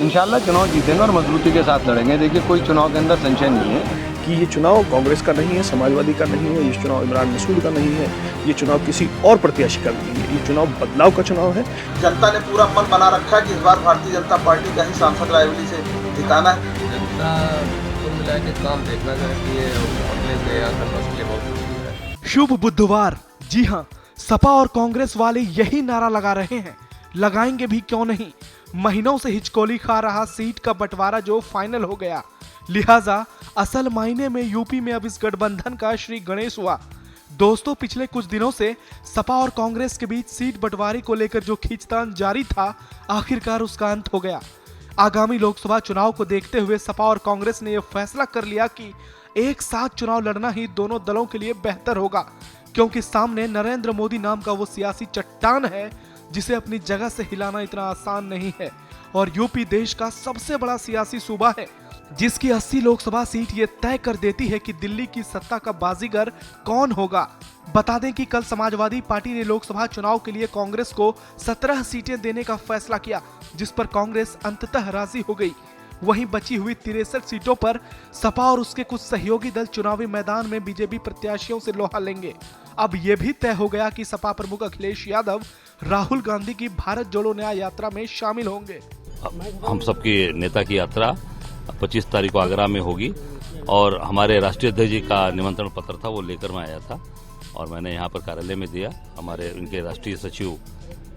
इंशाल्लाह चुनाव जीतेंगे और मजबूती के साथ लड़ेंगे। देखिए, कोई चुनाव के अंदर संशय नहीं है कि ये चुनाव कांग्रेस का नहीं है, समाजवादी का नहीं है, ये चुनाव इमरान मसूद का नहीं है, ये चुनाव किसी और प्रत्याशी का भी नहीं है, ये चुनाव बदलाव का चुनाव है। जनता ने पूरा मन बना रखा है कि इस बार भारतीय जनता पार्टी का ही सांसद रायबरेली से जिताना है। जनता कुल मिला के काम देखना चाहती है और कांग्रेस ने यहाँ करना उसके लिए बहुत मुश्किल है। शुभ बुधवार, जी हाँ, सपा और कांग्रेस वाले यही नारा लगा रहे हैं, लगाएंगे भी क्यों नहीं। महीनों से हिचकोली खा रहा सीट का बंटवारा जो फाइनल हो गया, लिहाजा असल मायने में यूपी में अब इस गठबंधन का श्री गणेश हुआ। दोस्तों, पिछले कुछ दिनों से सपा और कांग्रेस के बीच सीट बंटवारे को लेकर जो खींचतान जारी था, आखिरकार उसका अंत हो गया। आगामी लोकसभा चुनाव को देखते हुए सपा और कांग्रेस ने यह फैसला कर लिया कि एक साथ चुनाव लड़ना ही दोनों दलों के लिए बेहतर होगा, क्योंकि सामने नरेंद्र मोदी नाम का वो सियासी चट्टान है जिसे अपनी जगह से हिलाना इतना आसान नहीं है। और यूपी देश का सबसे बड़ा सियासी सूबा है, जिसकी 80 लोकसभा सीट ये तय कर देती है कि दिल्ली की सत्ता का बाजीगर कौन होगा। बता दें कि कल समाजवादी पार्टी ने लोकसभा चुनाव के लिए कांग्रेस को 17 सीटें देने का फैसला किया, जिस पर कांग्रेस अंततः राजी हो गई। वहीं बची हुई 63 सीटों पर सपा और उसके कुछ सहयोगी दल चुनावी मैदान में बीजेपी प्रत्याशियों से लोहा लेंगे। अब यह भी तय हो गया कि सपा प्रमुख अखिलेश यादव राहुल गांधी की भारत जोड़ो न्याय यात्रा में शामिल होंगे। हम सबके नेता की यात्रा 25 तारीख को आगरा में होगी और हमारे राष्ट्रीय अध्यक्ष जी का निमंत्रण पत्र था, वो लेकर मैं आया था और मैंने यहाँ पर कार्यालय में दिया। हमारे इनके राष्ट्रीय सचिव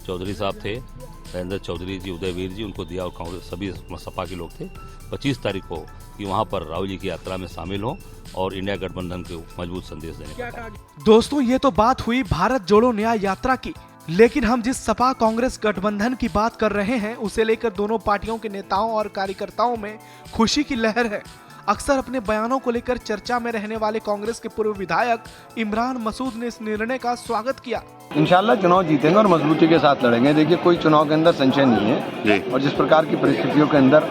चौधरी साहब थे, नरेंद्र चौधरी जी, उदयवीर जी, उनको दिया और कांग्रेस सभी सपा के लोग थे 25 तारीख को कि वहाँ पर राहुल जी की यात्रा में शामिल हों और इंडिया गठबंधन को मजबूत संदेश देने का। दोस्तों, ये तो बात हुई भारत जोड़ो न्याय यात्रा की, लेकिन हम जिस सपा कांग्रेस गठबंधन की बात कर रहे हैं उसे लेकर दोनों पार्टियों के नेताओं और कार्यकर्ताओं में खुशी की लहर है। अक्सर अपने बयानों को लेकर चर्चा में रहने वाले कांग्रेस के पूर्व विधायक इमरान मसूद ने इस निर्णय का स्वागत किया। इंशाल्लाह चुनाव जीतेंगे और मजबूती के साथ लड़ेंगे। देखिए, कोई चुनाव के अंदर संशय नहीं है और जिस प्रकार की परिस्थितियों के अंदर,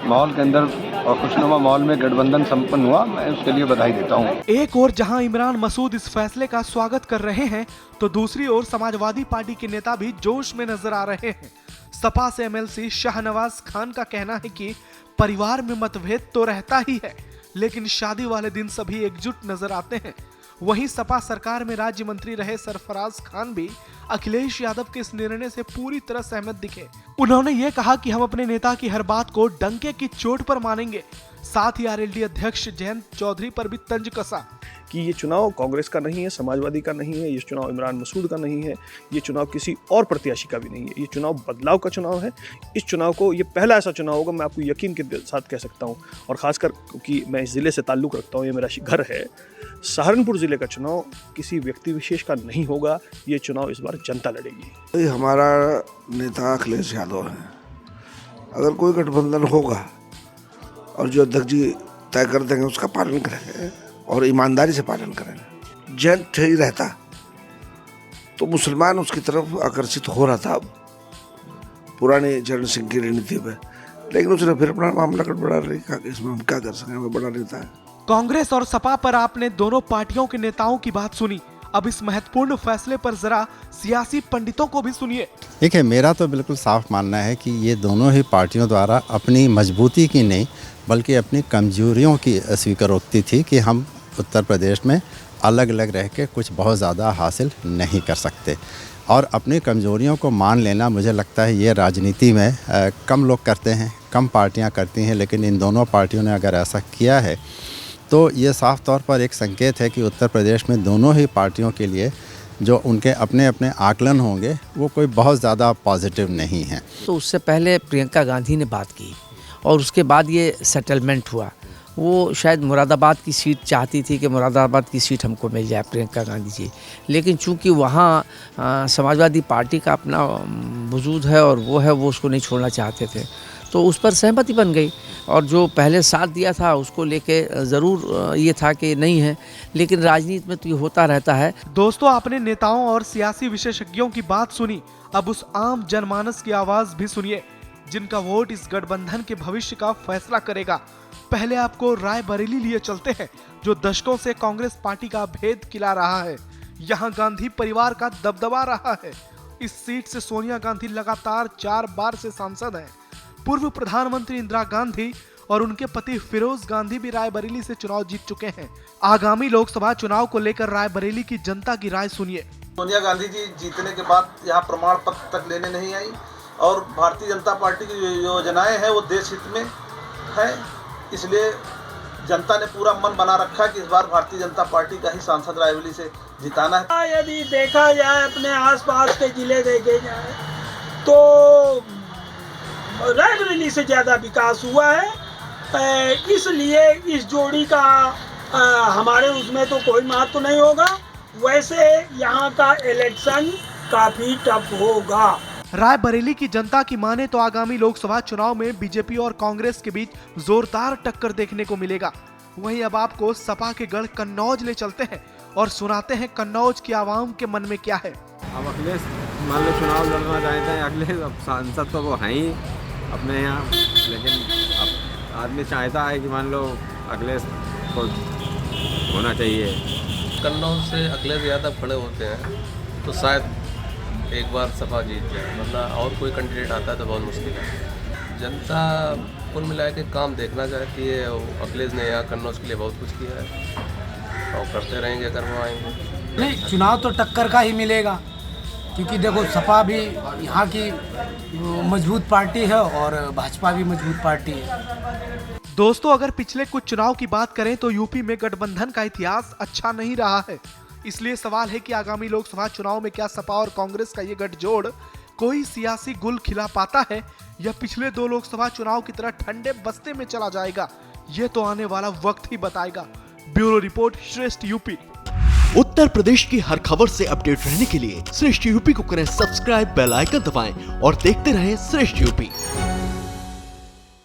माहौल के अंदर और खुशनुमा माहौल में गठबंधन संपन्न हुआ, मैं उसके लिए बधाई देता हूँ। एक और जहां इमरान मसूद इस फैसले का स्वागत कर रहे हैं, तो दूसरी ओर समाजवादी पार्टी के नेता भी जोश में नजर आ रहे हैं। सपा से एमएलसी शाहनवाज खान का कहना है कि परिवार में मतभेद तो रहता ही है, लेकिन शादी वाले दिन सभी एकजुट नजर आते हैं। वहीं सपा सरकार में राज्य मंत्री रहे सरफराज खान भी अखिलेश यादव के इस निर्णय से पूरी तरह सहमत दिखे। उन्होंने ये कहा कि हम अपने नेता की हर बात को डंके की चोट पर मानेंगे। साथ ही आरएलडी अध्यक्ष जयंत चौधरी पर भी तंज कसा कि ये चुनाव कांग्रेस का नहीं है, समाजवादी का नहीं है, ये चुनाव इमरान मसूद का नहीं है, ये चुनाव किसी और प्रत्याशी का भी नहीं है, ये चुनाव बदलाव का चुनाव है। इस चुनाव को, ये पहला ऐसा चुनाव होगा, मैं आपको यकीन के साथ कह सकता हूँ, और खासकर क्योंकि मैं इस ज़िले से ताल्लुक़ रखता हूँ, ये मेरा घर है। सहारनपुर ज़िले का चुनाव किसी व्यक्ति विशेष का नहीं होगा, ये चुनाव इस बार जनता लड़ेगी। हमारा नेता अखिलेश यादव है। अगर कोई गठबंधन होगा और जो अध्यक्ष जी तय कर देंगे उसका पालन करेंगे और ईमानदारी से पालन करेंगे। जैन ही रहता तो मुसलमान उसकी तरफ आकर्षित हो रहा था पुराने चरण सिंह की रणनीति पे, लेकिन उसने फिर अपना मामला गड़बड़ा रखा। इसमें हम क्या कर सकें, हमें बड़ा नेता है। कांग्रेस और सपा पर आपने दोनों पार्टियों के नेताओं की बात सुनी, अब इस महत्वपूर्ण फैसले पर जरा सियासी पंडितों को भी सुनिए। देखिए, मेरा तो बिल्कुल साफ मानना है कि ये दोनों ही पार्टियों द्वारा अपनी मजबूती की नहीं बल्कि अपनी कमजोरियों की स्वीकारोक्ति थी कि हम उत्तर प्रदेश में अलग अलग रह के कुछ बहुत ज़्यादा हासिल नहीं कर सकते, और अपनी कमजोरियों को मान लेना मुझे लगता है ये राजनीति में कम लोग करते हैं, कम पार्टियां करती हैं, लेकिन इन दोनों पार्टियों ने अगर ऐसा किया है तो ये साफ तौर पर एक संकेत है कि उत्तर प्रदेश में दोनों ही पार्टियों के लिए जो उनके अपने अपने आकलन होंगे वो कोई बहुत ज़्यादा पॉजिटिव नहीं है। तो उससे पहले प्रियंका गांधी ने बात की और उसके बाद ये सेटलमेंट हुआ। वो शायद मुरादाबाद की सीट चाहती थी कि मुरादाबाद की सीट हमको मिल जाए, प्रियंका गांधी जी, लेकिन चूंकि वहाँ समाजवादी पार्टी का अपना वजूद है और वो उसको नहीं छोड़ना चाहते थे, तो उस पर सहमति बन गई। और जो पहले साथ दिया था उसको लेके ज़रूर ये था कि नहीं है, लेकिन राजनीति में तो ये होता रहता है। दोस्तों, आपने नेताओं और सियासी विशेषज्ञों की बात सुनी, अब उस आम जनमानस की आवाज़ भी सुनिए जिनका वोट इस गठबंधन के भविष्य का फैसला करेगा। पहले आपको रायबरेली लिए चलते हैं, जो दशकों से कांग्रेस पार्टी का भेद खिला रहा है। यहाँ गांधी परिवार का दबदबा रहा है। इस सीट से सोनिया गांधी लगातार 4 बार से सांसद हैं। पूर्व प्रधानमंत्री इंदिरा गांधी और उनके पति फिरोज गांधी भी रायबरेली से चुनाव जीत चुके हैं। आगामी लोकसभा चुनाव को लेकर रायबरेली की जनता की राय सुनिए। सोनिया गांधी जी जीतने के बाद यहाँ प्रमाण पत्र तक लेने नहीं आई और भारतीय जनता पार्टी की जो योजनाएं हैं वो देश हित में है, इसलिए जनता ने पूरा मन बना रखा है कि इस बार भारतीय जनता पार्टी का ही सांसद रायबरेली से जिताना है। यदि देखा जाए अपने आसपास के जिले देखे जाए तो रायबरेली से ज़्यादा विकास हुआ है, इसलिए इस जोड़ी का हमारे उसमें तो कोई महत्व नहीं होगा। वैसे यहाँ का इलेक्शन काफी टफ होगा। रायबरेली की जनता की माने तो आगामी लोकसभा चुनाव में बीजेपी और कांग्रेस के बीच जोरदार टक्कर देखने को मिलेगा। वहीं अब आपको सपा के गढ़ कन्नौज ले चलते हैं और सुनाते हैं कन्नौज की आवाम के मन में क्या है। अब अखिलेश मान लो चुनाव लड़ना चाहते हैं, अखिलेश अब सांसद तो वो हैं ही अपने यहाँ, लेकिन अब आदमी चाहता है कि मान लो अखिलेश को होना चाहिए। कन्नौज से अखिलेश यादव खड़े होते हैं तो शायद एक बार सपा जीत जाए, वरना और कोई कैंडिडेट आता है तो बहुत मुश्किल है। जनता कुल मिला के काम देखना चाहती है। अखिलेश ने यहाँ कन्नौज के लिए बहुत कुछ किया है और करते रहेंगे अगर वो आएंगे। नहीं, चुनाव तो टक्कर का ही मिलेगा, क्योंकि देखो सपा भी यहाँ की मजबूत पार्टी है और भाजपा भी मजबूत पार्टी है। दोस्तों, अगर पिछले कुछ चुनाव की बात करें तो यूपी में गठबंधन का इतिहास अच्छा नहीं रहा है। इसलिए सवाल है कि आगामी लोकसभा चुनाव में क्या सपा और कांग्रेस का ये गठजोड़ कोई सियासी गुल खिला पाता है या पिछले 2 लोकसभा चुनाव की तरह ठंडे बस्ते में चला जाएगा, ये तो आने वाला वक्त ही बताएगा। ब्यूरो रिपोर्ट, श्रेष्ठ यूपी। उत्तर प्रदेश की हर खबर से अपडेट रहने के लिए श्रेष्ठ यूपी को करें सब्सक्राइब, बेल आइकन दबाएं और देखते रहें श्रेष्ठ यूपी।